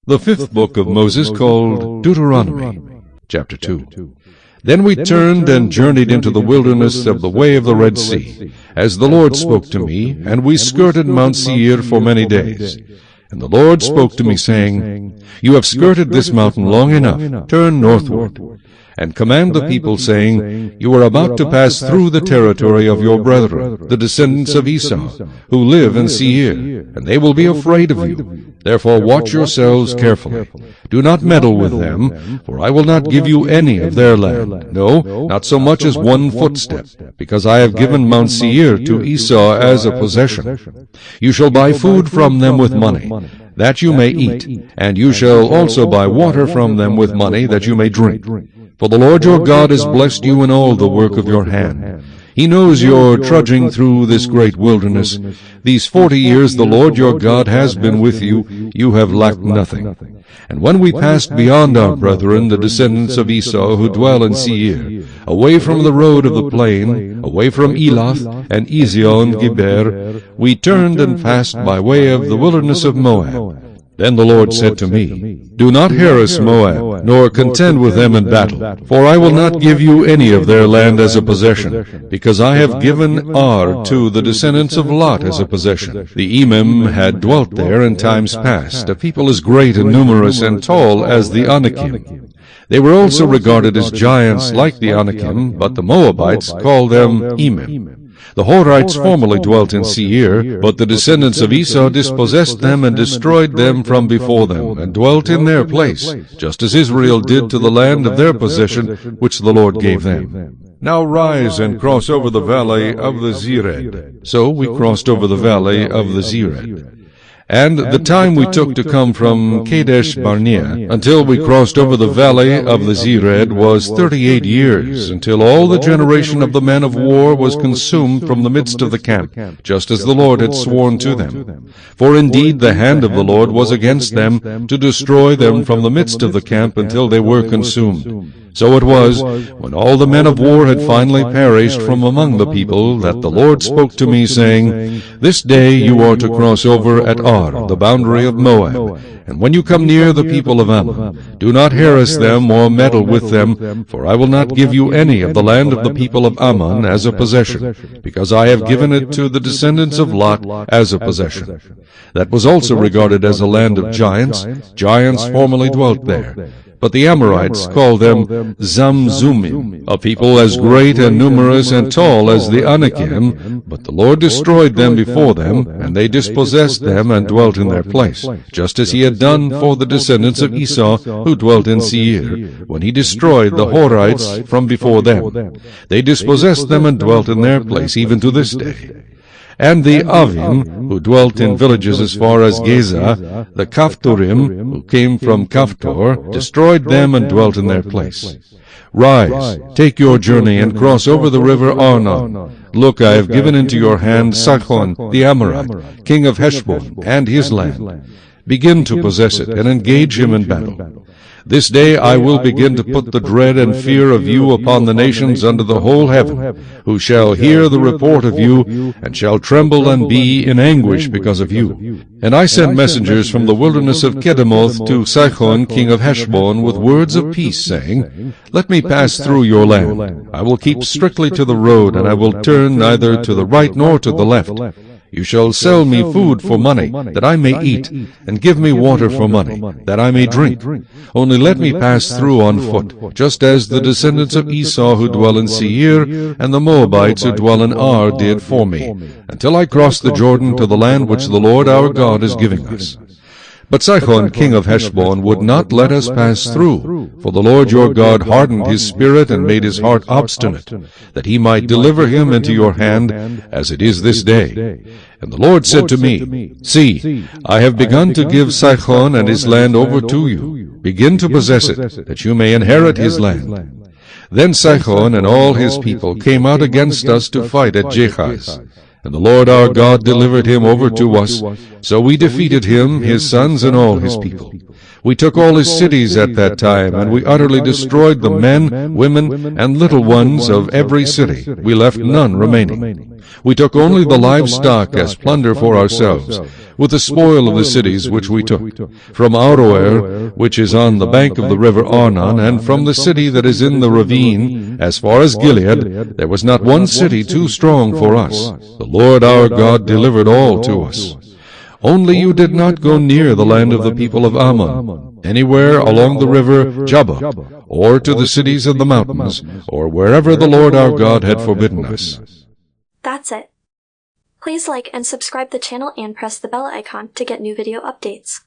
The fifth book of Moses, called Deuteronomy, chapter 2. Then we turned and journeyed into the wilderness of the way of the Red Sea, as the Lord spoke to me, and we skirted Mount Seir for many days. And the Lord spoke to me, saying, You have skirted this mountain long enough. Turn northward, and command the people, saying, You are about to pass through the territory of your brethren, the descendants of Esau, who live in Seir, and they will be afraid of you. Therefore watch yourselves carefully. Do not meddle with them, for I will not give you any of their land, no, not so much as 1 footstep, because I have given Mount Seir to Esau as a possession. You shall buy food from them with money, that you may eat, and you shall also buy water from them with money, that you may drink. For the Lord your God has blessed you in all the work of your hand. He knows you're trudging through this great wilderness. These 40 years the Lord your God has been with you. You have lacked nothing. And when we passed beyond our brethren, the descendants of Esau who dwell in Seir, away from the road of the plain, away from Elath and Ezion Geber, we turned and passed by way of the wilderness of Moab. Then the Lord said to me, Do not harass Moab, nor contend with them in battle, for I will not give you any of their land as a possession, because I have given Ar to the descendants of Lot as a possession. The Emim had dwelt there in times past, a people as great and numerous and tall as the Anakim. They were also regarded as giants like the Anakim, but the Moabites called them Emim. The Horites formerly dwelt in Seir, but the descendants of Esau dispossessed them and destroyed them from before them, and dwelt in their place, just as Israel did to the land of their possession, which the Lord gave them. Now rise and cross over the valley of the Zered. So we crossed over the valley of the Zered. And the time we took to come from Kadesh Barnea until we crossed over the valley of the Zered was 38 years, until all the generation of the men of war was consumed from the midst of the camp, just as the Lord had sworn to them. For indeed the hand of the Lord was against them, to destroy them from the midst of the camp until they were consumed. So it was, when all the men of war had finally perished from among the people, that the Lord spoke to me, saying, This day you are to cross over at Ar, the boundary of Moab. And when you come near the people of Ammon, do not harass them or meddle with them, for I will not give you any of the land of the people of Ammon as a possession, because I have given it to the descendants of Lot as a possession. That was also regarded as a land of giants. Giants formerly dwelt there. But the Amorites called them Zamzumim, a people as great and numerous and tall as the Anakim, but the Lord destroyed them before them, and they dispossessed them and dwelt in their place, just as he had done for the descendants of Esau who dwelt in Seir, when he destroyed the Horites from before them. They dispossessed them and dwelt in their place even to this day. And the Avim, who dwelt in villages as far as Gaza, the Kaphtorim, who came from Kaphtor, destroyed them and dwelt in their place. Rise, take your journey, and cross over the river Arnon. Look, I have given into your hand Sihon the Amorite, king of Heshbon, and his land. Begin to possess it, and engage him in battle. This day I will begin to put the dread and fear of you upon the nations under the whole heaven, who shall hear the report of you, and shall tremble and be in anguish because of you. And I sent messengers from the wilderness of Kedemoth to Sihon king of Heshbon with words of peace, saying, Let me pass through your land. I will keep strictly to the road, and I will turn neither to the right nor to the left. You shall sell me food for money, that I may eat, and give me water for money, that I may drink. Only let me pass through on foot, just as the descendants of Esau who dwell in Seir, and the Moabites who dwell in Ar did for me, until I cross the Jordan to the land which the Lord our God is giving us. But Sihon king of Heshbon would not let us pass through, for the Lord your God hardened his spirit and made his heart obstinate, that he might deliver him into your hand, as it is this day. And the Lord said to me, See, I have begun to give Sihon and his land over to you. Begin to possess it, that you may inherit his land. Then Sihon and all his people came out against us to fight at Jahaz. And the Lord our God delivered him over to us, so we defeated him, his sons, and all his people. We took all his cities at that time, and we utterly destroyed the men, women, and little ones of every city. We left none remaining. We took only the livestock as plunder for ourselves, with the spoil of the cities which we took, from Aroer, which is on the bank of the river Arnon, and from the city that is in the ravine, as far as Gilead, there was not one city too strong for us. The Lord our God delivered all to us. Only you did not go near the land of the people of Ammon, anywhere along the river Jabbok, or to the cities of the mountains, or wherever the Lord our God had forbidden us. That's it. Please like and subscribe the channel and press the bell icon to get new video updates.